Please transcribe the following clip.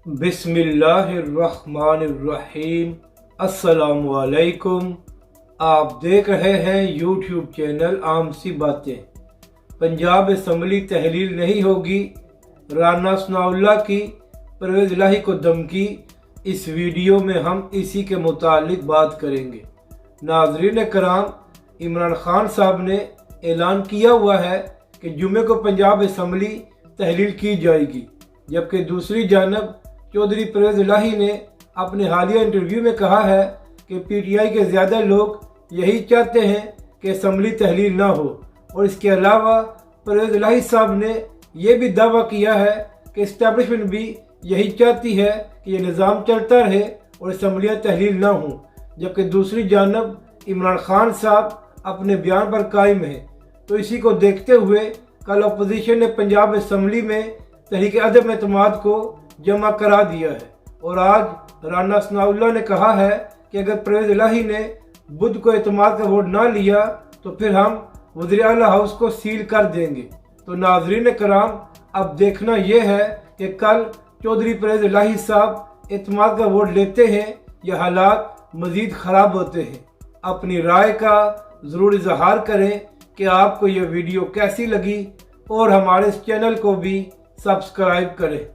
बिस्मिल्लाहिर्रहमानिर्रहीम। अस्सलामुअलैकुम। आप देख रहे हैं यूट्यूब चैनल आम सी बातें। पंजाब असम्बली तहलील नहीं होगी, राना सनाउल्लाह की परवेज़ इलाही को धमकी। इस वीडियो में हम इसी के मुतालिक बात करेंगे। नाज़रीन कराम, इमरान खान साहब ने ऐलान किया हुआ है कि जुमे को पंजाब असम्बली तहलील की जाएगी, जबकि दूसरी जानब चौधरी परवेज़ इलाही ने अपने हालिया इंटरव्यू में कहा है कि पीटीआई के ज़्यादा लोग यही चाहते हैं कि असम्बली तहलील ना हो। और इसके अलावा परवेज़ इलाही साहब ने यह भी दावा किया है कि इस्टेब्लिशमेंट भी यही चाहती है कि यह निज़ाम चलता रहे और असम्बलियाँ तहलील ना हों, जबकि दूसरी जानब इमरान खान साहब अपने बयान पर कायम है। तो इसी को देखते हुए कल अपोजिशन ने पंजाब असम्बली में तहरीक अदम एतमाद को जमा करा दिया है और आज राना सनाउल्लाह ने कहा है कि अगर परवेज़ इलाही ने बुध को एतमाद का वोट ना लिया तो फिर हम वज़ीर आला हाउस को सील कर देंगे। तो नाज़रीन कराम, अब देखना यह है कि कल चौधरी परवेज़ इलाही साहब एतमाद का वोट लेते हैं या हालात मज़ीद ख़राब होते हैं। अपनी राय का ज़रूर इजहार करें कि आपको यह वीडियो कैसी लगी और हमारे इस चैनल को भी सब्सक्राइब करें।